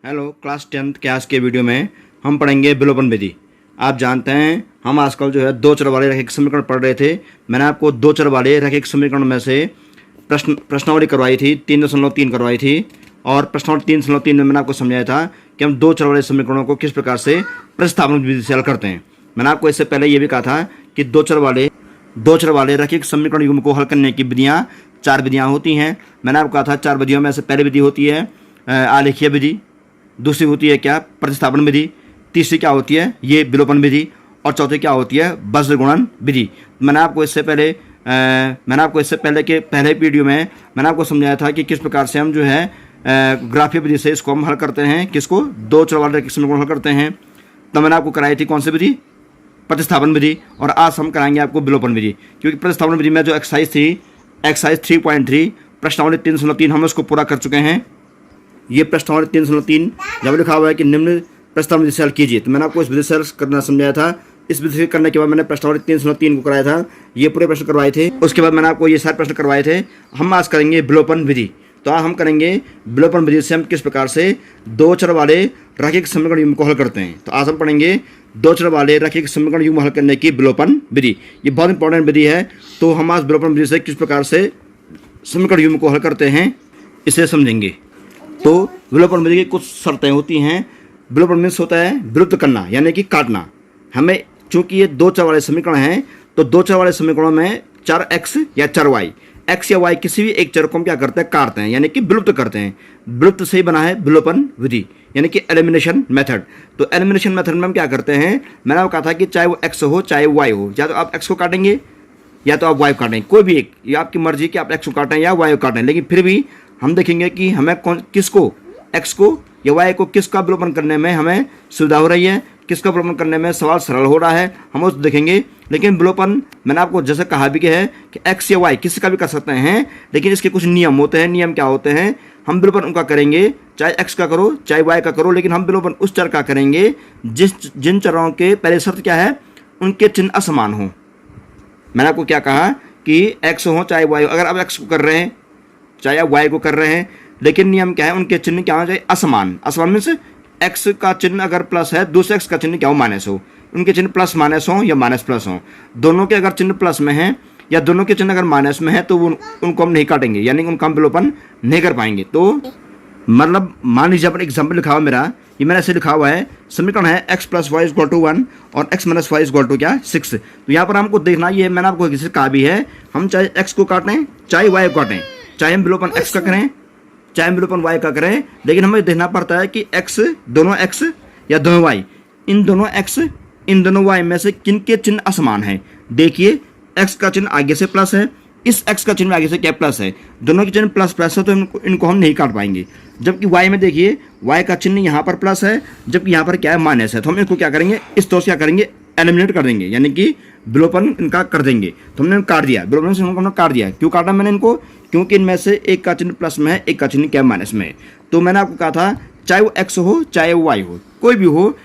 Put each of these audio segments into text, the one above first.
Hello class 10th के आज के वीडियो में हम पढ़ेंगे विलोपन विधि। आप जानते हैं हम आजकल जो है दो चर वाले रैखिक समीकरण पढ़ रहे थे। मैंने आपको दो चर वाले रैखिक समीकरण में से प्रश्नावली करवाई थी 3.3 करवाई थी और प्रश्नावली 3.3 में मैंने आपको समझाया था कि हम दो चर वाले समीकरणों को किस प्रकार से प्रतिस्थापन विधि से हल करते हैं। मैंने आपको इससे पहले ये भी कहा था कि दो चर वाले रैखिक समीकरण युग्म को हल करने की विधियाँ 4 विधियाँ होती हैं। मैंने आपको कहा था 4 विधियों में से पहली विधि होती है आलेखीय विधि, दूसरी होती है क्या प्रतिस्थापन विधि, तीसरी क्या होती है ये विलोपन विधि और चौथी क्या होती है वज्र गुणन विधि। मैंने आपको इससे पहले के पहले वीडियो में मैंने आपको समझाया था कि किस प्रकार से हम जो है ग्राफीय विधि से इसको हम हल करते हैं, किसको दो चर वाले रैखिक समीकरण हल करते हैं। तो मैंने आपको कराई थी कौन सी विधि, प्रतिस्थापन विधि, और आज हम कराएंगे आपको विलोपन विधि। क्योंकि प्रतिस्थापन विधि में जो एक्सरसाइज थी एक्सरसाइज 3.3 प्रश्नावली 3.3 हम उसको पूरा कर चुके हैं। ये प्रश्नावली 3.3 जब लिखा हुआ है कि निम्न प्रश्नावली विधि से हल कीजिए, तो मैंने आपको इस विधि से हल करना समझाया था। इस विधि से करने के बाद मैंने प्रश्नावली 3.3 को कराया था, ये पूरे प्रश्न करवाए थे। उसके बाद मैंने आपको ये सारे प्रश्न करवाए थे। हम आज करेंगे विलोपन विधि। तो आज हम करेंगे विलोपन विधि से हम किस प्रकार से दो चर वाले रैखिक समीकरण युग्म को हल करते हैं। तो आज हम पढ़ेंगे दो चर वाले रैखिक समीकरण युग्म हल करने की विलोपन विधि। ये बहुत इंपॉर्टेंट विधि है। तो हम आज विलोपन विधि से किस प्रकार से समीकरण युग्म को हल करते हैं इसे समझेंगे। तो विलोपन विधि की कुछ शर्तें होती हैं। विलोपन मीन्स होता है विलुप्त करना यानी कि काटना। हमें चूंकि ये दो चर वाले समीकरण हैं तो दो चर वाले समीकरणों में चर x या चर y, x या y किसी भी एक चर को हम क्या करते हैं काटते हैं यानी कि विलुप्त करते हैं। विलुप्त से ही बना है विलोपन विधि यानी कि एलिमिनेशन मेथड। तो एलिमिनेशन मेथड में हम क्या करते हैं, मैंने आपको कहा था कि चाहे वो x हो चाहे y हो, या तो आप x को काटेंगे या तो आप y को काटेंगे, कोई भी एक, ये आपकी मर्जी कि आप x को काटें या y को काटें। लेकिन फिर भी हम देखेंगे कि हमें किसको x को या y को किसका विलोपन करने में हमें सुविधा हो रही है, किसका विलोपन करने में सवाल सरल हो रहा है, हम उसको देखेंगे। लेकिन विलोपन मैंने आपको जैसे कहा भी है कि x या y किसी का भी कर सकते हैं, लेकिन इसके कुछ नियम होते हैं। नियम क्या होते हैं, हम विलोपन उनका करेंगे चाहे x का करो चाहे y का करो, लेकिन हम विलोपन उस चर का करेंगे जिन चरों के पहले शर्त क्या है, उनके चिन्ह असमान हो। मैंने आपको क्या कहा कि x हो चाहे y हो, अगर आप x को कर रहे हैं चाहे आप y को कर रहे हैं, लेकिन नियम क्या है, उनके चिन्ह क्या होना चाहिए असमान। असमान मीन्स x का चिन्ह अगर प्लस है दूसरे x का चिन्ह क्या हो माइनस हो। उनके चिन्ह प्लस माइनस हो या माइनस प्लस हो, दोनों के अगर चिन्ह प्लस में है या दोनों के चिन्ह अगर माइनस में है तो उनको हम नहीं काटेंगे यानी कि उनका हम विलोपन नहीं कर पाएंगे। तो मतलब मान लीजिए अपन एग्जाम्पल लिखा हुआ मेरा, ये मैंने ऐसे लिखा हुआ है समीकरण है x + y = 1 और x - y = क्या 6। तो यहाँ पर हमको देखना, ये मैंने आपको किसी से कहा भी है, हम चाहे x को काटें चाहे y को काटें, चाहे हम विलोपन x का करें चाहे हम विलोपन y का करें, लेकिन हमें देखना पड़ता है कि दोनों x या दोनों y, इन दोनों x इन दोनों y में से किन के चिन्ह असमान हैं। देखिए x का चिन्ह आगे से प्लस है, इस x का चिन्ह आगे से क्या प्लस है, दोनों के चिन्ह प्लस प्लस है, तो इनको हम नहीं काट पाएंगे। जबकि y में देखिए y का चिन्ह यहाँ पर प्लस है जबकि यहाँ पर क्या है माइनस है, तो हम इसको क्या करेंगे इस तरह से क्या करेंगे एलिमिनेट कर देंगे यानी कि विलोपन इनका कर देंगे। तो हमने काट दिया, विलोपन से हमने काट दिया। क्यों काटा मैंने इनको, क्योंकि इनमें से एक का चिन्ह प्लस में है एक का चिन्ह क्या माइनस में है। तो मैंने आपको कहा था चाहे वो x हो चाहे वो y हो, कोई भी हो,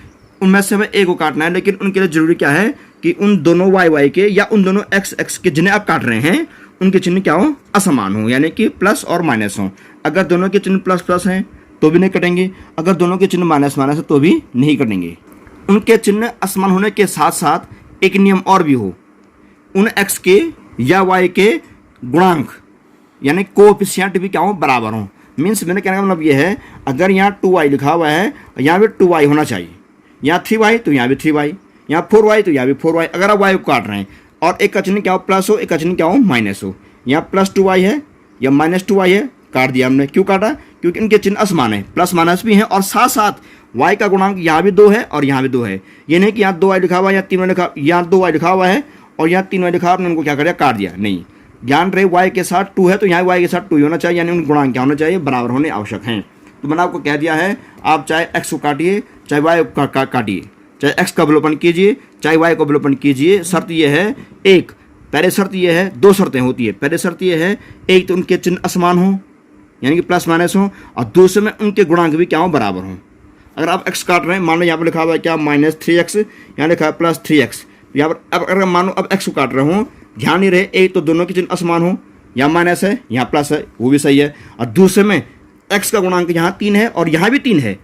उनमें से हमें एक को काटना है। लेकिन उनके लिए जरूरी क्या है कि उन दोनों y के या उन दोनों x के जिन्हें आप काट रहे हैं उनके चिन्ह क्या हो असमान हो यानी कि प्लस और माइनस हो। अगर दोनों के चिन्ह प्लस प्लस हैं तो भी नहीं कटेंगे, अगर दोनों के चिन्ह माइनस माइनस है तो भी नहीं कटेंगे। उनके चिन्ह असमान होने के साथ साथ एक नियम और भी हो, उन x के या y के गुणांक यानी कोएफिशिएंट भी क्या हो बराबर हो। मीन्स मैंने कहने का मतलब ये है, अगर यहाँ 2y लिखा हुआ है यहाँ भी 2y होना चाहिए, यहाँ 3y तो यहाँ भी 3y, यहाँ 4y तो यहाँ भी 4y। अगर आप y को काट रहे हैं और एक का चिन्ह क्या हो प्लस हो एक का चिन्ह क्या हो माइनस हो, यहाँ +2y है या -2y है, काट दिया हमने। क्यों काटा, क्योंकि इनके चिन्ह असमान है, प्लस माइनस भी हैं और साथ साथ y का गुणांक यहाँ भी 2 है और यहाँ भी 2 है। ये नहीं कि यहाँ 2y लिखा हुआ है, यहाँ 2y लिखा हुआ है और यहाँ 3y लिखा हुआ है, उनको क्या कर दिया काट दिया। नहीं, ध्यान रहे y के साथ 2 है तो यहाँ y के साथ 2 ही होना चाहिए, यानी उन गुणांक क्या होना चाहिए बराबर होने आवश्यक हैं। तो मैंने आपको कह दिया है, आप चाहे x को काटिए चाहे y को काटिए, चाहे x का विलोपन कीजिए चाहे y को विलोपन कीजिए। शर्त यह है, एक पहले शर्त यह है, दो शर्तें होती है। पहले शर्त यह है एक तो उनके चिन्ह असमान हो यानी कि प्लस माइनस हो, और दूसरे में उनके गुणांक भी क्या हो बराबर हो। अगर आप x काट रहे हैं, मान लो यहाँ पर लिखा हुआ है क्या -3x, यहाँ लिखा है +3x, यहाँ पर अब अगर मान लो अब x को काट रहे हो, ध्यान नहीं रहे एक तो दोनों के चिन्ह असमान हो, यहाँ माइनस है यहाँ प्लस है वो भी सही है, और दूसरे में x का गुणांक यहाँ 3 है और यहाँ भी 3 है,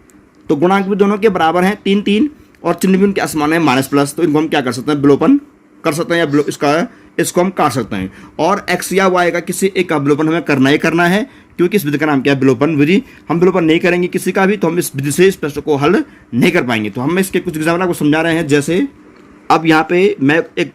तो गुणांक भी दोनों के बराबर हैं 3 3 और चिन्ह भी उनके असमान है माइनस प्लस, तो इनको हम क्या कर सकते हैं, विलोपन कर सकते हैं या इसको हम काट सकते हैं। और x या y का किसी एक का विलोपन हमें करना ही करना है, क्योंकि इस विधि का नाम क्या है, विलोपन विधि। हम विलोपन नहीं करेंगे किसी का भी तो हम इस विधि से इस प्रश्न को हल नहीं कर पाएंगे। तो हम इसके कुछ एग्जाम्पल आपको समझा रहे हैं। जैसे अब यहाँ पे मैं एक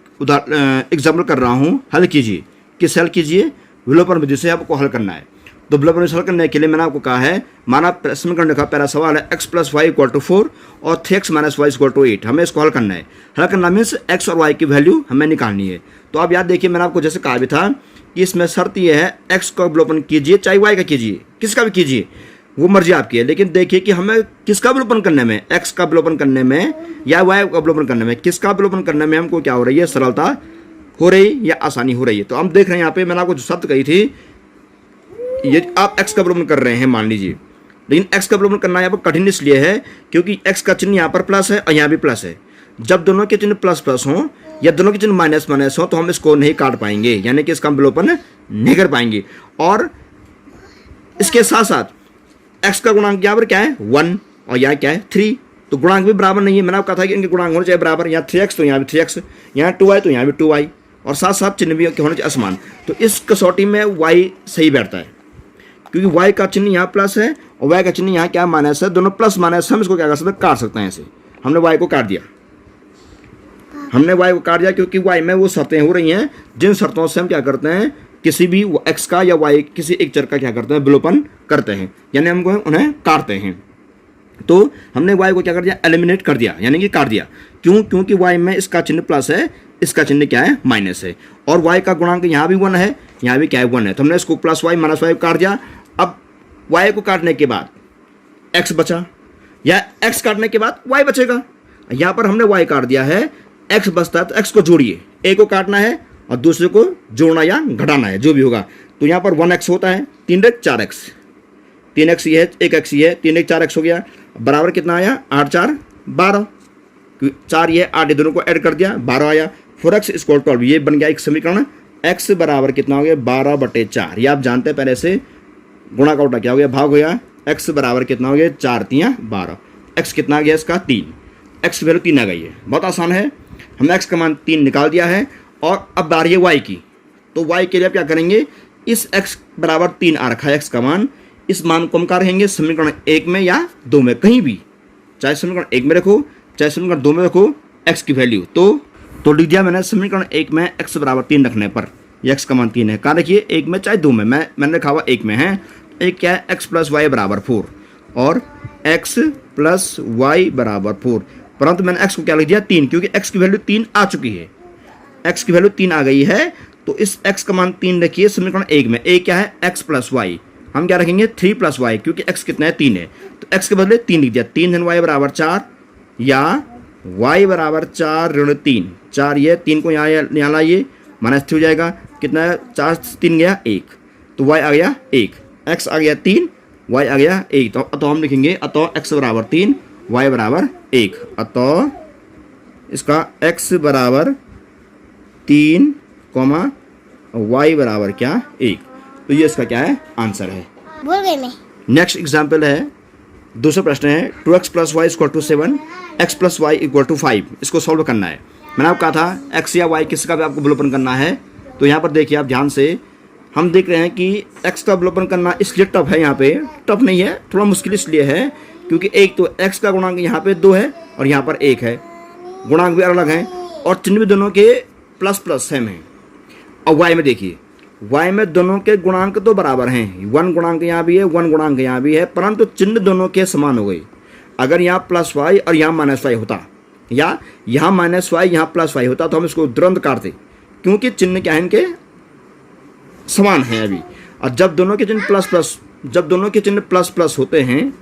एग्जाम्पल कर रहा हूँ, हल कीजिए। किस हल कीजिए, विलोपन विधि से आपको हल करना है। तो विलोपन विधि हल करने के लिए मैंने आपको कहा है, माना समीकरण लिखा, पहला सवाल है x + y = 4 और 3x - y = 8। हमें इसको हल करना है। हल करना मीन्स x और y की वैल्यू हमें निकालनी है। तो अब याद देखिए, मैंने आपको जैसे कहा भी था कि इसमें शर्त यह है x का विलोपन कीजिए चाहे y का कीजिए, किसका भी कीजिए, वो मर्जी आपकी है। लेकिन देखिए कि हमें किसका विलोपन करने में, x का विलोपन करने में या y का विलोपन करने में, किसका विलोपन करने में हमको क्या हो रही है, सरलता हो रही या आसानी हो रही है। तो हम देख रहे हैं यहाँ पे मैंने आपको जो शर्त कही थी, ये आप x का विलोपन कर रहे हैं मान लीजिए, लेकिन x का विलोपन करना यहाँ पर कठिन इसलिए है क्योंकि x का चिन्ह यहाँ पर प्लस है और यहाँ भी प्लस है। जब दोनों के चिन्ह प्लस प्लस हों या दोनों के चिन्ह माइनस माइनस हों तो हम इसको नहीं काट पाएंगे, यानी कि इसका हम विलोपन नहीं कर पाएंगे। और इसके साथ साथ x का गुणांक यहाँ पर क्या है, 1 और यहाँ क्या है, 3। तो गुणांक भी बराबर नहीं है। मैंने आपको कहा था कि इनके गुणांक होने चाहिए बराबर, यहाँ 3x तो यहाँ भी 3x, यहाँ 2y तो यहाँ भी 2y, और साथ साथ चिन्ह भी होने चाहिए असमान। तो इस कसौटी में y सही बैठता है, क्योंकि y का चिन्ह यहाँ प्लस है और y का चिन्ह यहाँ क्या माइनस है, दोनों प्लस माइनस। हम इसको क्या कर सकते हैं, काट सकते हैं ऐसे। हमने y को काट दिया, हमने y को काट दिया क्योंकि y में वो शर्तें हो रही हैं जिन शर्तों से हम क्या करते हैं, किसी भी x का या y किसी एक चर का क्या करते हैं, विलोपन करते हैं, यानी हमको उन्हें काटते हैं। तो हमने y को क्या कर दिया, एलिमिनेट कर दिया, यानी कि काट दिया। क्यों, क्योंकि y में इसका चिन्ह प्लस है, इसका चिन्ह क्या है, माइनस है, और y का गुणांक यहाँ भी 1 है, यहाँ भी क्या है, 1 है। तो हमने इसको प्लस y माइनस y काट दिया। अब y को काटने के बाद x बचा, या x काटने के बाद y बचेगा। यहाँ पर हमने y काट दिया है, x बचता है, तो x को जोड़िए, a को काटना है और दूसरे को जोड़ना या घटाना है, जो भी होगा। तो यहाँ पर 1x होता है, 3 × 4x, 3x ये है, 1x ये है, 3 × 4x हो गया, बराबर कितना आया, 8 × 4 = 12, 4 ये 8 ये दोनों को ऐड कर दिया, 12 आया। 4x = 12, ये बन गया एक समीकरण। x बराबर कितना हो गया, 12/4। ये आप जानते हैं पहले से, गुणा का उल्टा क्या हो गया, भाग हो गया। x बराबर कितना हो गया, 4 × 3 = 12। x कितना आ गया इसका, 3। x की वैल्यू 3 आ गई है, बहुत आसान है। हमने x का मान 3 निकाल दिया है। और अब बारी है y की, तो y के लिए आप क्या करेंगे, इस x बराबर 3 आ रखा है x का मान, इस मान को हम क्या रहेंगे, समीकरण 1 में या 2 में, कहीं भी, चाहे समीकरण 1 में रखो चाहे समीकरण 2 में रखो x की वैल्यू। तो लिख दिया मैंने समीकरण 1 में x बराबर 3 रखने पर, x का मान 3 है। कहाँ रखिए, 1 में चाहे 2 में, मैंने रखा हुआ 1 में है। एक क्या है, x + y = 4 और x + y = 4, परंतु मैंने x को क्या लिख दिया, 3, क्योंकि x की वैल्यू 3 आ चुकी है, x की वैल्यू 3 आ गई है। तो इस x का मान 3 रखिए समीकरण 1 में। a क्या है, x + y, हम क्या रखेंगे, 3 + y, क्योंकि x कितना है, 3 है, तो x के बदले 3 लिख दिया। 3 × y = 4 या y = 4 ऋण 3, 4 ये 3 को यहाँ लाइए, -3 हो जाएगा, कितना है, 4 3 गया 1, तो y आ गया 1, x आ गया 3, y आ गया 1। तो हम लिखेंगे अतः x बराबर 3 y बराबर 1, अतः इसका x बराबर 3, y बराबर क्या, 1। तो ये इसका क्या है, आंसर है। बोल गई मैं। नेक्स्ट एग्जाम्पल है, दूसरा प्रश्न है, 2x + y = 7, x + y = 5। इसको सॉल्व करना है। मैंने आपको कहा था x या y किसका भी आपको विलोपन करना है। तो यहाँ पर देखिए आप ध्यान से, हम देख रहे हैं कि x का विलोपन करना इसलिए टफ है, यहाँ पे टफ नहीं है, थोड़ा मुश्किल इसलिए है क्योंकि एक तो x का गुणांक यहाँ पे 2 है और यहाँ पर 1 है, गुणांक भी अलग हैं और चिन्ह भी दोनों के ++ सेम हैं। और y में देखिए, y में दोनों के गुणांक तो बराबर हैं, 1 गुणांक यहाँ भी है, 1 गुणांक यहाँ भी है, परंतु चिन्ह दोनों के समान हो गई। अगर यहाँ +y और यहाँ -y होता, या यहाँ -y यहाँ +y होता, तो हम इसको तुरंत काटते, क्योंकि चिन्ह क्या है, इनके समान हैं अभी। और जब दोनों के चिन्ह ++ होते हैं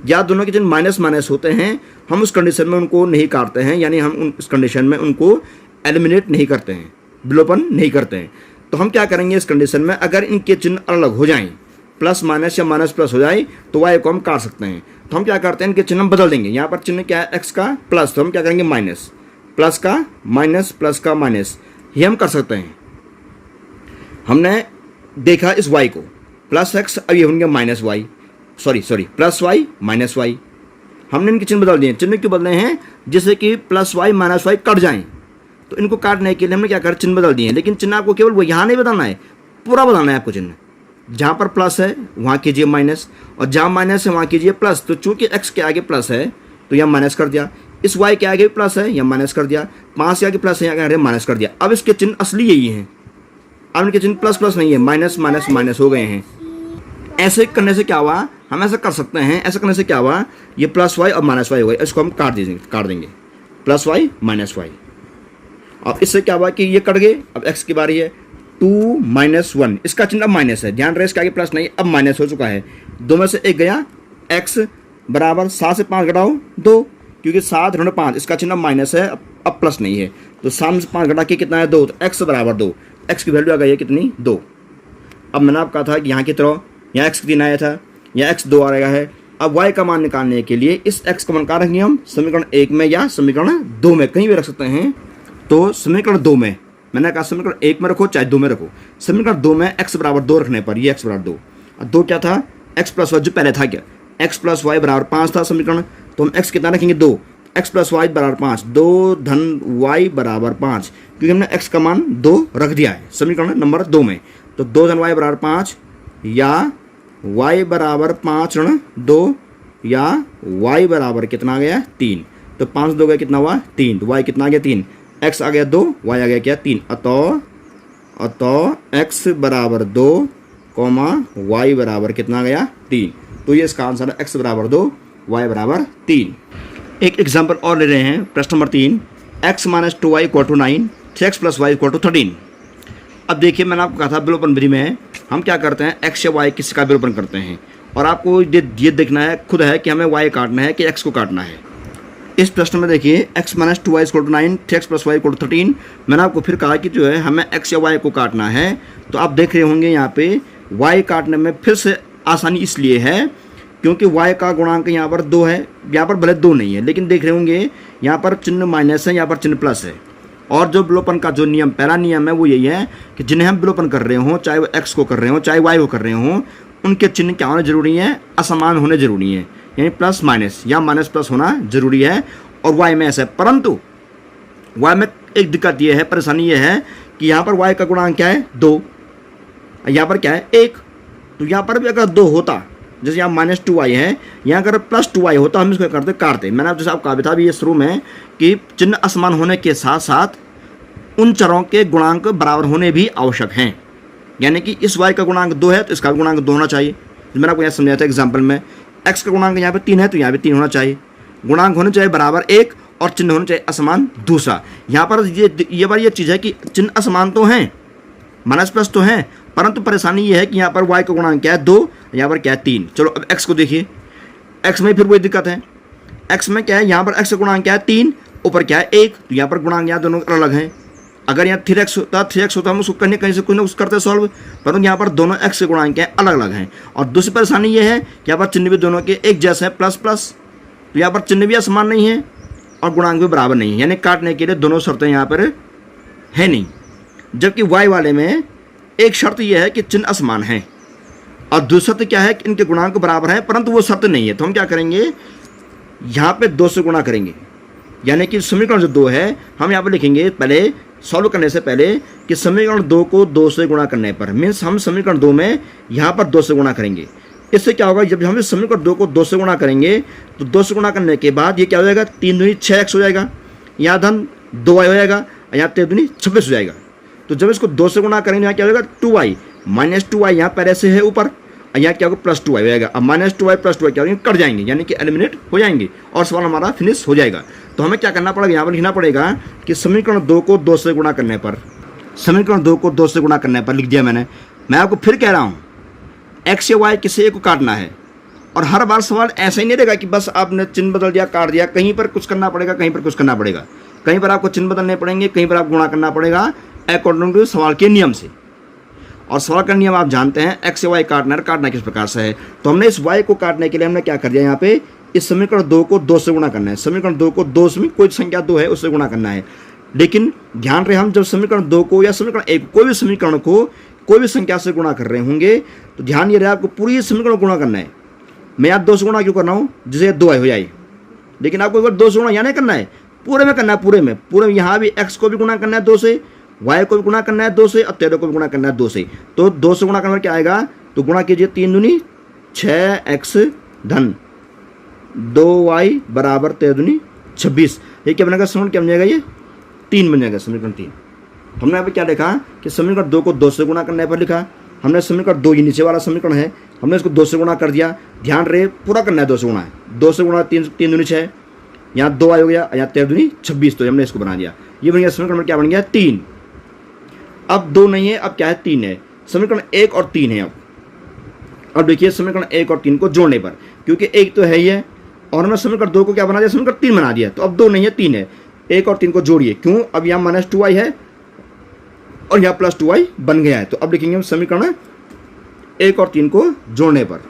या दोनों के चिन्ह माइनस होते हैं, हम उस कंडीशन में उनको नहीं काटते हैं, यानी हम उस कंडीशन में उनको एलिमिनेट नहीं करते हैं, विलोपन नहीं करते हैं। तो हम क्या करेंगे इस कंडीशन में, अगर इनके चिन्ह अलग हो जाएं, प्लस माइनस या माइनस प्लस हो जाए, तो y को हम काट सकते हैं। तो हम क्या करते हैं, इनके चिन्ह हम बदल देंगे। यहाँ पर चिन्ह क्या है, x का प्लस, तो हम क्या करेंगे माइनस, प्लस का माइनस, प्लस का माइनस, ये हम कर सकते हैं। हमने देखा इस y को, +x, अब ये होंगे -y, सॉरी +y - y। हमने इनके चिन्ह बदल दिए। चिन्ह क्यों बदले हैं? जिससे कि plus y minus y cut जाएँ, तो इनको काटने के लिए हमने क्या कर चिन्ह बदल दिए हैं। लेकिन चिन्ह आपको केवल वो यहाँ नहीं बदलना है, पूरा बदलना है आपको चिन्ह। जहाँ पर प्लस है वहाँ कीजिए माइनस, और जहाँ माइनस है वहाँ कीजिए प्लस। तो चूंकि x के आगे प्लस है तो यहाँ माइनस कर दिया, इस y के आगे भी प्लस है यहाँ माइनस कर दिया, 5 के आगे प्लस है यहाँ आगे माइनस कर दिया। अब इसके चिन्ह असली यही हैं, अब इनके चिन्ह प्लस प्लस नहीं है, माइनस माइनस माइनस हो गए हैं। ऐसे करने से क्या हुआ, हम ऐसा कर सकते हैं, ऐसा करने से क्या हुआ, ये प्लस वाई और माइनस वाई हो गए, इसको हम काट देंगे प्लस वाई माइनस वाई। अब इससे क्या हुआ कि ये कट गए। अब x की बारी है, 2 - 1, इसका चिन्ह अब माइनस है, ध्यान रहे इसके आगे प्लस नहीं, अब माइनस हो चुका है। 2 में से 1 गया, x बराबर 7 से 5 घटाओ 2, क्योंकि 7 × 5 इसका चिन्ह माइनस है, अब प्लस नहीं है। तो 7 से 5 घटा के कितना है 2, तो x बराबर 2, x की वैल्यू आ गई है कितनी 2। अब मैंने आपको कहा था कि यहाँ की तरह यहाँ x 3 आया था, यहाँ x 2 आ रहा है। अब y का मान निकालने के लिए इस x का मान कहाँ रखेंगे हम, समीकरण 1 में या समीकरण 2 में, कहीं भी रख सकते हैं। तो समीकरण 2 में, मैंने कहा समीकरण 1 में रखो चाहे 2 में रखो, समीकरण 2 में x बराबर 2 रखने पर ये x बराबर 2, और 2 क्या था x प्लस वाई, जो पहले था क्या x प्लस वाई बराबर 5 था समीकरण, तो हम x कितना रखेंगे 2, x प्लस वाई बराबर 5, 2 धन y बराबर 5, क्योंकि हमने x का मान 2 रख दिया है समीकरण नंबर 2 में। तो 2 धन y बराबर 5 या y बराबर 5 ऋण 2 या y बराबर कितना आ गया 3, तो 5 2 गया कितना हुआ 3, तो y कितना आ गया 3, x आ गया 2, y आ गया क्या 3। अतः x बराबर 2, y बराबर कितना आ गया 3। तो ये इसका आंसर है x बराबर 2, y बराबर 3। एक एग्जाम्पल और ले रहे हैं, प्रश्न number 3, x - 2y = 9, 3x + y = 13। अब देखिए मैंने आपको कहा था विलोपन विधि में हम क्या करते हैं, x या y किसी का विलोपन करते हैं, और आपको ये देखना है खुद है कि हमें y काटना है कि x को काटना है। इस प्रश्न में देखिए x - 2y = 9, 3x + y = 13। मैंने आपको फिर कहा कि जो है हमें x या y को काटना है, तो आप देख रहे होंगे यहाँ पे y काटने में फिर से आसानी इसलिए है क्योंकि y का गुणांक यहाँ पर 2 है, यहाँ पर भले 2 नहीं है, लेकिन देख रहे होंगे यहाँ पर चिन्ह माइनस है, यहाँ पर चिन्ह प्लस है। और जो विलोपन का जो नियम, पहला नियम है वो यही है कि जिन्हें हम विलोपन कर रहे हों, चाहे वो x को कर रहे हों चाहे y को कर रहे हों, उनके चिन्ह क्या होने जरूरी है, असमान होने जरूरी है, यानी प्लस माइनस या माइनस प्लस होना जरूरी है। और y में ऐसा है, परंतु y में एक दिक्कत ये है, परेशानी ये है कि यहाँ पर y का गुणांक क्या है 2, यहाँ पर क्या है 1, तो यहाँ पर भी अगर 2 होता, जैसे यहाँ -2y है, यहाँ अगर +2y होता हम इसको करते काटते। मैंने आप जैसे आपको कहा था भी ये शुरू में कि चिन्ह असमान होने के साथ साथ उन चरों के गुणांक बराबर होने भी आवश्यक हैं, यानी कि इस y का गुणांक 2 है तो इसका गुणांक 2 होना चाहिए। मैंने आपको यहाँ समझाया था एग्जाम्पल में, x का गुणांक यहाँ पे 3 है तो यहाँ भी 3 होना चाहिए, गुणांक होने चाहिए बराबर 1 और चिन्ह होना चाहिए असमान दूसरा। यहाँ पर ये चीज़ है कि चिन्ह असमान तो हैं, माइनस प्लस तो हैं, परंतु परेशानी ये है कि यहाँ पर y का गुणांक क्या है 2, यहाँ पर क्या है 3। चलो अब x को देखिए, x में फिर वही दिक्कत है, x में क्या है, यहाँ पर x का गुणांक क्या है 3, ऊपर क्या है 1, तो यहाँ पर गुणांक यहाँ दोनों अलग हैं। अगर यहाँ 3x होता हम उसको कहीं से कुछ ना कुछ करते सॉल्व, परंतु यहाँ पर दोनों x के गुणांक क्या है अलग अलग हैं। और दूसरी परेशानी ये है कि यहाँ पर चिन्ह भी दोनों के एक जैसे हैं प्लस प्लस, तो यहाँ पर चिन्ह भी असमान नहीं है और गुणांक भी बराबर नहीं है, यानी काटने के लिए दोनों शर्तें यहाँ पर है नहीं। जबकि y वाले में एक शर्त यह है कि चिन्ह असमान है और दूसरी शर्त क्या है कि इनके गुणांक बराबर है, परंतु वो शर्त नहीं है। तो हम क्या करेंगे, यहाँ पे 2 से गुणा करेंगे, यानी कि समीकरण जो 2 है हम यहाँ पे लिखेंगे पहले सॉल्व करने से पहले कि समीकरण 2 को 2 से गुणा करने पर, मीन्स हम समीकरण 2 में यहाँ पर 2 से गुणा करेंगे। इससे क्या होगा, जब हम इस समीकरण 2 को 2 से गुणा करेंगे तो 2 से गुणा करने के बाद ये क्या हो जाएगा, 3 दूनी 6x हो जाएगा, यहाँ धन 2y हो जाएगा, यहाँ 3 दूनी 26 हो जाएगा। तो जब इसको 2 से गुणा करेंगे यहाँ क्या हो जाएगा 2y, -2y यहाँ पहले से है ऊपर, यहाँ क्या होगा +2y हो जाएगा। अब -2y +2y क्या होंगे, कट जाएंगे, यानी कि एलिमिनेट हो जाएंगे और सवाल हमारा फिनिश हो जाएगा। तो हमें क्या करना पड़ेगा, यहाँ पर लिखना पड़ेगा कि समीकरण 2 को 2 से गुणा करने पर, समीकरण 2 को 2 से गुणा करने पर लिख दिया मैंने। मैं आपको फिर कह रहा हूँ x या y किसी एक को काटना है, और हर बार सवाल ऐसा ही नहीं रहेगा कि बस आपने चिन्ह बदल दिया काट दिया, कहीं पर कुछ करना पड़ेगा, कहीं पर कुछ करना पड़ेगा, कहीं पर आपको चिन्ह बदलने पड़ेंगे, कहीं पर आपको गुणा करना पड़ेगा अकॉर्डिंग टू सवाल के नियम से। और सवाल का नियम आप जानते हैं, x या y काटना किस प्रकार से है। तो हमने इस y को काटने के लिए हमने क्या कर दिया, यहाँ पे इस समीकरण 2 को 2 से गुणा करना है, समीकरण 2 को 2 में कोई संख्या 2 है उससे गुणा करना है। लेकिन ध्यान रहे, हम जब समीकरण 2 को या समीकरण 1 कोई भी समीकरण को कोई भी संख्या से गुणा कर रहे होंगे तो ध्यान ये रहे आपको पूरी समीकरण गुणा करना है। मैं यहाँ 2 से गुणा क्यों कर रहा हूँ, जिसे 2y हो जाए, लेकिन आपको एक बार 2 से गुणा यहाँ नहीं करना है, पूरे में करना है, पूरे में यहाँ भी x को भी गुणा करना है 2 से, y को भी गुणा करना है 2 से और 13 को भी गुणा करना है 2 से। तो 2 से गुणा करने पर क्या आएगा, तो गुणा कीजिए 3 दूनी 6x धन 2y बराबर 13 दूनी 26। ये क्या बनेगा समीकरण, क्या बन जाएगा, ये 3 बन जाएगा, समीकरण 3। हमने यहाँ पर क्या लिखा कि समीकरण 2 को 2 से गुणा करने पर लिखा। हमने समीकरण 2, ये नीचे वाला समीकरण है, हमने इसको 2 से गुणा कर दिया। ध्यान रहे पूरा करना है, 2 से गुणा है, 2 से गुणा 3 दूनी 6, यहाँ 2 हो गया, यहाँ 13 दूनी 26, तो हमने इसको बना दिया। ये बन गया समीकरण में क्या बन गया 3। अब 2 नहीं है, अब क्या है 3 है, समीकरण 1 और 3 है। अब देखिए समीकरण 1 और 3 को जोड़ने पर, क्योंकि 1 तो है ही है और हमने समीकरण 2 को क्या बना दिया, समीकरण 3 बना दिया। तो अब 2 नहीं है 3 है, 1 और 3 को जोड़िए, क्यों, अब यहाँ -2y है और यहाँ +2y बन गया है। तो अब लिखेंगे हम समीकरण 1 और 3 को जोड़ने पर,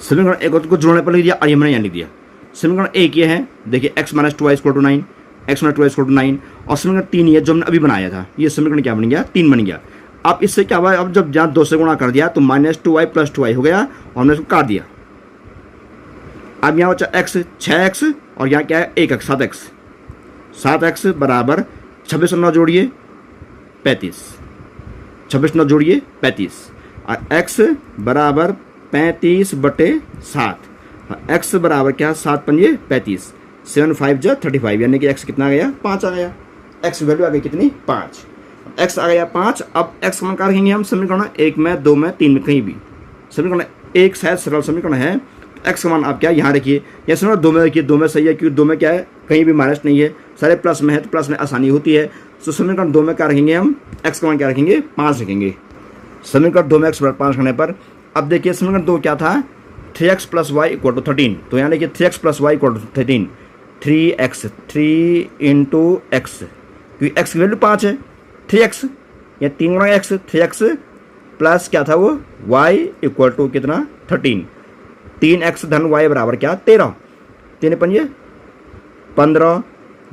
समीकरण 1 और 3 को जोड़ने पर लिख दिया और ये मैंने यहाँ लिख दिया। समीकरण 1 ये है, देखिए x - 2y = 9, x - 2y = 9, और समीकरण 3 ये जो हमने अभी बनाया था, ये समीकरण क्या बन गया 3 बन गया। अब इससे क्या हुआ, अब जब जहाँ 2 से गुणा कर दिया तो -2y + 2y हो गया और हमने इसको काट दिया। अब यहाँ बचा x 6x और यहाँ क्या है 1x 7x बराबर 26 और 9 जोड़िए 35, 26 9 जोड़िए 35, और x बराबर 35/7, x बराबर क्या 7 पंजे 35, 7 5 जा 35, यानी कि x कितना आ गया 5 आ गया। x की वैल्यू आ गई कितनी 5, x आ गया 5। अब x का मान क्या रखेंगे हम, समीकरण 1 में 2 में 3 में कहीं भी, समीकरण 1 शायद सरल समीकरण है, x का मान आप क्या यहाँ रखिए, या समीकरण 2 में रखिए, 2 में सही है क्योंकि 2 में क्या है कहीं भी माइनस नहीं है, सारे प्लस में है तो प्लस में आसानी होती है। तो समीकरण 2 में क्या रखेंगे हम, x का मान क्या रखेंगे 5 रखेंगे। समीकरण 2 में x बराबर 5 रखने पर अब देखिए समीकरण 2 क्या था 3x + y = 13, तो यहाँ देखिए 3x + y = 13, 3x 3 × x, क्योंकि x की वैल्यू 5 है, 3x या 3 × x, 3x प्लस क्या था वो y = कितना 13, 3x धन y बराबर क्या 13, 3 पंजे 15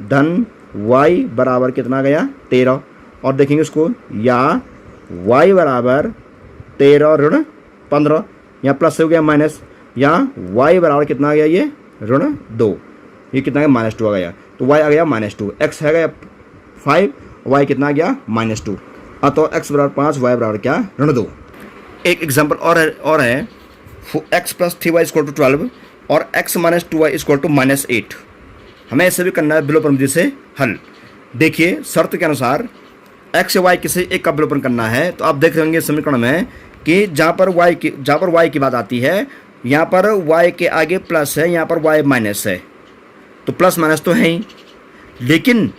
धन y बराबर कितना गया 13, और देखेंगे उसको या y बराबर 13 ऋण 15, यहाँ प्लस हो गया माइनस, यहाँ y बराबर कितना आ गया ये ऋण 2, ये कितना गया -2 आ गया, तो y आ गया -2, x है गया 5, y कितना आ गया -2, तो x बराबर 5, y बराबर क्या ऋण 2। एक एग्जाम्पल और है x + 3y = 12 और x - 2y = -8। हमें ऐसे भी करना है विलोपन विधि से हल। देखिए शर्त के अनुसार x या y किसी एक का विलोपन करना है, तो आप देख लेंगे समीकरण में कि जहाँ पर y की बात आती है, यहाँ पर y के आगे प्लस है, यहाँ पर y माइनस है, तो प्लस माइनस तो है ही, लेकिन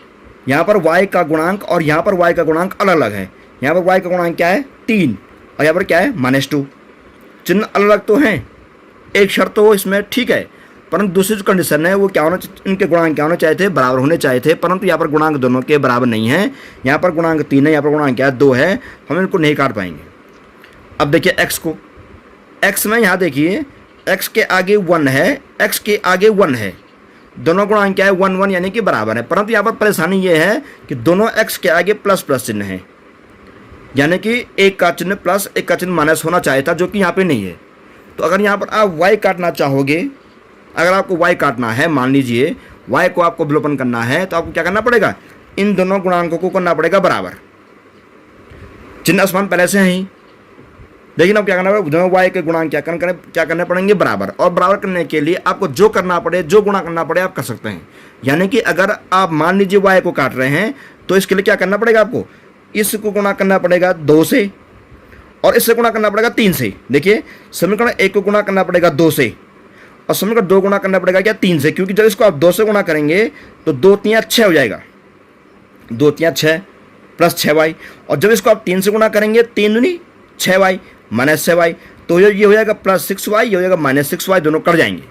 यहाँ पर y का गुणांक और यहाँ पर y का गुणांक अलग अलग है। यहाँ पर y का गुणांक क्या है 3 और यहाँ पर क्या है -2, चिन्ह अलग अलग तो हैं। एक शर्त तो इसमें ठीक है, परंतु दूसरी जो कंडीशन है वो क्या होना, इनके गुणांक क्या होने चाहिए थे, बराबर होने चाहिए थे, परंतु यहाँ पर गुणांक दोनों के बराबर नहीं है। यहाँ पर गुणांक 3 है, यहाँ पर गुणांक क्या है 2 है, हम इनको नहीं काट पाएंगे। अब देखिए x को, x में यहाँ देखिए x के आगे 1 है, x के आगे 1 है, दोनों गुणांक क्या है 1 1 यानी कि बराबर है, परंतु यहाँ पर परेशानी ये है कि दोनों x के आगे प्लस प्लस चिन्ह है, यानी कि एक का चिन्ह प्लस एक का चिन्ह माइनस होना चाहिए था, जो कि यहाँ पे नहीं है। तो अगर यहाँ पर आप y काटना चाहोगे, अगर आपको y काटना है, मान लीजिए y को आपको विलोपन करना है, तो आपको क्या करना पड़ेगा, इन दोनों गुणांकों को करना पड़ेगा बराबर, चिन्ह समान पहले से ही, लेकिन अब क्या करना पड़ेगा, दोनों y के गुणांक क्या करने पड़ेंगे बराबर, और बराबर करने के लिए आपको जो करना पड़े, जो गुणा करना पड़े आप कर सकते हैं। यानी कि अगर आप मान लीजिए y को काट रहे हैं, तो इसके लिए क्या करना पड़ेगा, आपको इसको गुणा करना पड़ेगा 2 से और इससे गुणा करना पड़ेगा 3 से। देखिए समीकरण 1 को गुणा करना पड़ेगा 2 से और समीकरण 2 गुणा करना पड़ेगा क्या 3 से, क्योंकि जब इसको आप 2 से गुणा करेंगे तो 2 3 6 हो जाएगा, 2 3 6 प्लस 6y, और जब इसको आप 3 से गुणा करेंगे 3 दूनी 6y -6y, तो ये हो जाएगा +6y, ये हो जाएगा -6y, दोनों कट जाएंगे,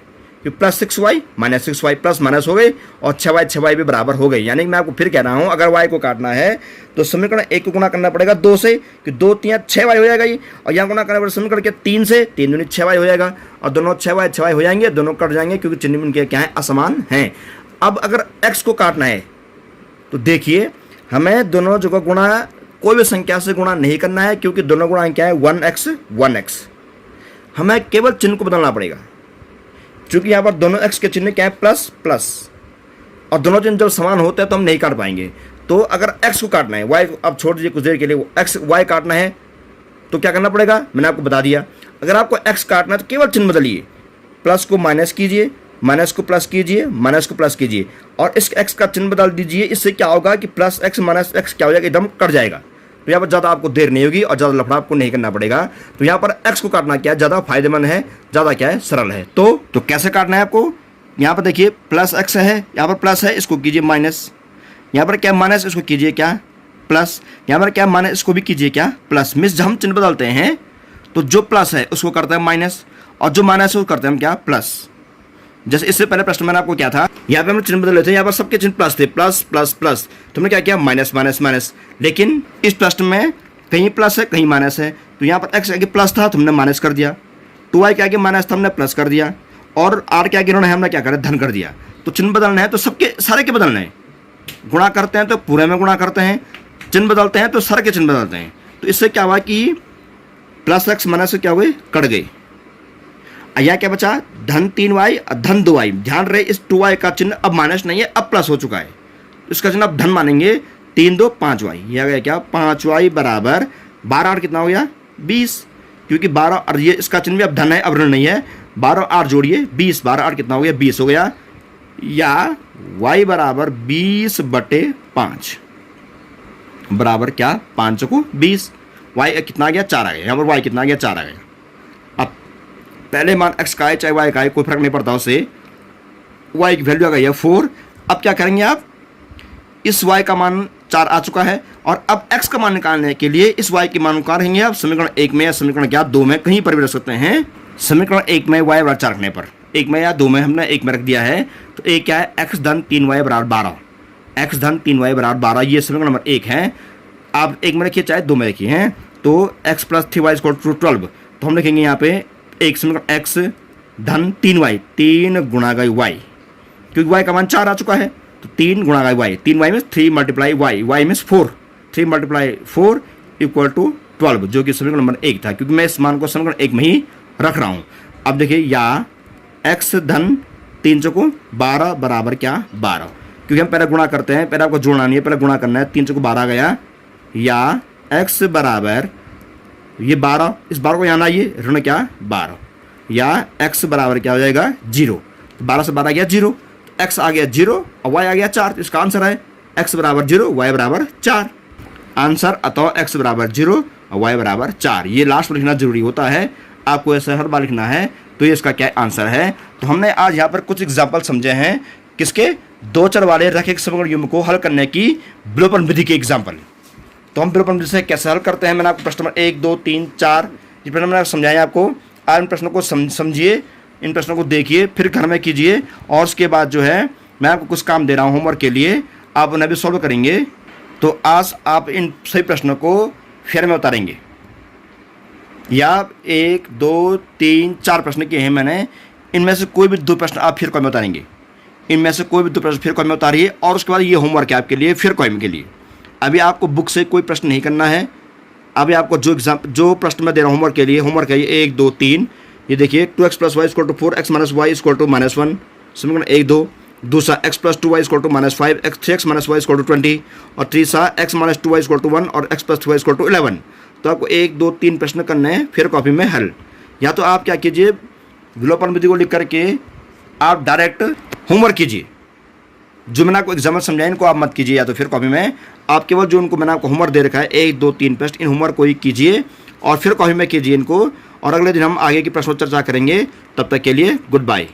कि +6y -6y प्लस माइनस हो गए और 6y भी बराबर हो गए। यानी कि मैं आपको फिर कह रहा हूँ, अगर y को काटना है तो समीकरण 1 को गुणा करना पड़ेगा 2 से, कि 2 3 6y हो जाएगा ये, और यहाँ गुणा करना पड़ेगा समीकरण के 3 से, 3 दूनी 6y हो जाएगा, और दोनों 6y हो जाएंगे, दोनों कट जाएंगे क्योंकि चिन्ह इनके क्या है असमान हैं। अब अगर x को काटना है तो देखिए हमें दोनों जगह गुणा, कोई भी संख्या से गुणा नहीं करना है, क्योंकि दोनों गुणा क्या है 1x, हमें केवल चिन्ह को बदलना पड़ेगा, क्योंकि यहाँ पर दोनों x के चिन्ह क्या है प्लस प्लस, और दोनों चिन्ह जब समान होते हैं तो हम नहीं काट पाएंगे। तो अगर x को काटना है, y अब छोड़ दीजिए कुछ देर के लिए, x y काटना है तो क्या करना पड़ेगा, मैंने आपको बता दिया। अगर आपको x काटना है तो केवल चिन्ह बदलिए, प्लस को माइनस कीजिए, माइनस को प्लस कीजिए, माइनस को प्लस कीजिए और इस x का चिन्ह बदल दीजिए। इससे क्या होगा कि प्लस x माइनस x क्या हो जाएगा, एकदम कट जाएगा। तो यहाँ पर ज़्यादा आपको देर नहीं होगी और ज़्यादा लफड़ा आपको नहीं करना पड़ेगा। तो यहाँ पर x को काटना क्या है, ज़्यादा फायदेमंद है, ज़्यादा क्या है, सरल है। तो कैसे काटना है आपको, यहाँ पर देखिए प्लस x है, यहाँ पर प्लस है, इसको कीजिए माइनस, यहाँ पर क्या माइनस, इसको कीजिए क्या प्लस, यहाँ पर क्या माइनस, इसको भी कीजिए क्या प्लस। मिस जब हम चिन्ह बदलते हैं तो जो प्लस है उसको करते हैं माइनस और जो माइनस है उसको करते हैं हम क्या प्लस। जैसे इससे पहले प्रश्न मैंने आपको क्या था, यहाँ पे हमने चिन्ह बदले थे, यहाँ पर सबके चिन्ह प्लस थे, प्लस प्लस प्लस, तो हमने क्या किया माइनस माइनस माइनस। लेकिन इस प्रश्न में कहीं प्लस है कहीं माइनस है, तो यहाँ पर x आगे प्लस था तो हमने माइनस कर दिया, 2y के आगे माइनस था हमने प्लस कर दिया और r के आगे उन्होंने हमने क्या करा धन कर दिया। तो चिन्ह बदलना है तो सबके सारे के बदलना है, गुणा करते हैं तो पूरे में गुणा करते हैं, चिन्ह बदलते हैं तो सारे के चिन्ह बदलते हैं। तो इससे क्या हुआ कि प्लस x माइनस क्या हुए, कट गए। यहाँ क्या बचा, धन 3y धन 2y। ध्यान रहे इस 2y का चिन्ह अब माइनस नहीं है, अब प्लस हो चुका है, इसका चिन्ह अब धन मानेंगे। 3 2 5y, यह गया क्या 5y बराबर 12 और कितना हो गया 20, क्योंकि 12 और ये इसका चिन्ह भी अब धन है, अब ऋण नहीं है। 12 और जोड़िए 20, 12 और कितना हो गया 20 हो गया, या y बराबर 20/5 बराबर क्या 5 को 20। y कितना आ गया 4 आ गया, यहाँ पर y कितना आ गया 4 आ गया। अब पहले मान x का है चाहे y का है कोई फर्क नहीं पड़ता, उससे y की वैल्यू आ गई है 4। अब क्या करेंगे आप, इस y का मान 4 आ चुका है और अब x का मान निकालने के लिए इस y के मान को रहेंगे आप समीकरण 1 में या समीकरण क्या 2 में, कहीं पर भी रख सकते हैं। समीकरण 1 में y बराबर 4 रखने पर, 1 में या 2 में हमने 1 में रख दिया है, तो एक क्या है x धन 3y बराबर 12, x धन 3y बराबर 12, ये समीकरण नंबर 1 है। आप 1 में रखिए चाहे 2 में रखिए हैं, तो x plus 3y equal to 12, तो हम लिखेंगे यहाँ पे एक समीकरण x धन 3y, 3 गुणा गई y, क्योंकि y का मान 4 आ चुका है, तो 3 गुणा गई y, 3y में 3 मल्टीप्लाई y में 4, 3 मल्टीप्लाई 4 इक्वल टू 12, जो कि समीकरण नंबर 1 था, क्योंकि मैं इस मान को समीकरण 1 में ही रख रहा हूँ। अब देखिए या x धन 3 चौको 12 बराबर क्या 12, क्योंकि हम पहले गुणा करते हैं, पहले आपको जोड़ना नहीं है, पहले गुणा करना है। 3 चौको 12 गया, या x बराबर ये 12, इस 12 को यहाँ लाइए ऋण क्या 12, या x बराबर क्या हो जाएगा 0, 12 से 12 गया 0, x आ गया 0 और y आ गया 4, तो इसका आंसर है x बराबर 0 y बराबर 4। आंसर अतः x बराबर 0 और y बराबर 4। ये लास्ट में लिखना जरूरी होता है, आपको ऐसा हर बार लिखना है, तो ये इसका क्या आंसर है। तो हमने आज यहाँ पर कुछ एग्जाम्पल समझे हैं किसके, दो चर वाले रैखिक समीकरण युग्म को हल करने की विलोपन विधि के एग्जाम्पल। तो हम विलोपन विधि से कैसे हल करते हैं, मैंने आपको प्रश्न नंबर 1 2 3 4 ये प्रश्न मैंने समझाए आपको। आज इन प्रश्नों को समझिए, इन प्रश्नों को देखिए, फिर घर में कीजिए, और उसके बाद जो है मैं आपको कुछ काम दे रहा हूँ होमवर्क के लिए, आप उन्हें भी सॉल्व करेंगे। तो आज आप इन सभी प्रश्नों को फेयर में उतारेंगे, या 1 2 3 4 प्रश्न किए हैं मैंने, इनमें से कोई भी 2 प्रश्न आप फिर कॉइम में उतारेंगे, इनमें से कोई भी 2 प्रश्न फिर कॉइम में उतारिए, और उसके बाद ये होमवर्क है आपके लिए फिर कॉइम के लिए। अभी आपको बुक से कोई प्रश्न नहीं करना है, अभी आपको जो प्रश्न मैं दे रहा हूँ होमवर्क के लिए, होमवर्क है ये 1 2 3, ये देखिए 2x + y = 4, x - y = -1, समीकरण 1 2। दूसरा x + 2y = -5, 3x - y = 20, और तीसरा x - 2y = 1 और x + 2y = 11। तो आपको 1 2 3 प्रश्न करने हैं फिर कॉपी में हल, या तो आप क्या कीजिए विलोपन विधि को लिख करके आप डायरेक्ट होमवर्क कीजिए, जो मैंने आपको एग्जाम्पल समझाया इनको आप मत कीजिए, या तो फिर कॉपी में आप केवल जो उनको मैंने आपको होमवर्क दे रखा है 1 2 3 प्रश्न, इन होमवर्क को ही कीजिए और फिर कॉपी में कीजिए इनको, और अगले दिन हम आगे की प्रश्नोत्तर चर्चा करेंगे। तब तक के लिए गुड बाय।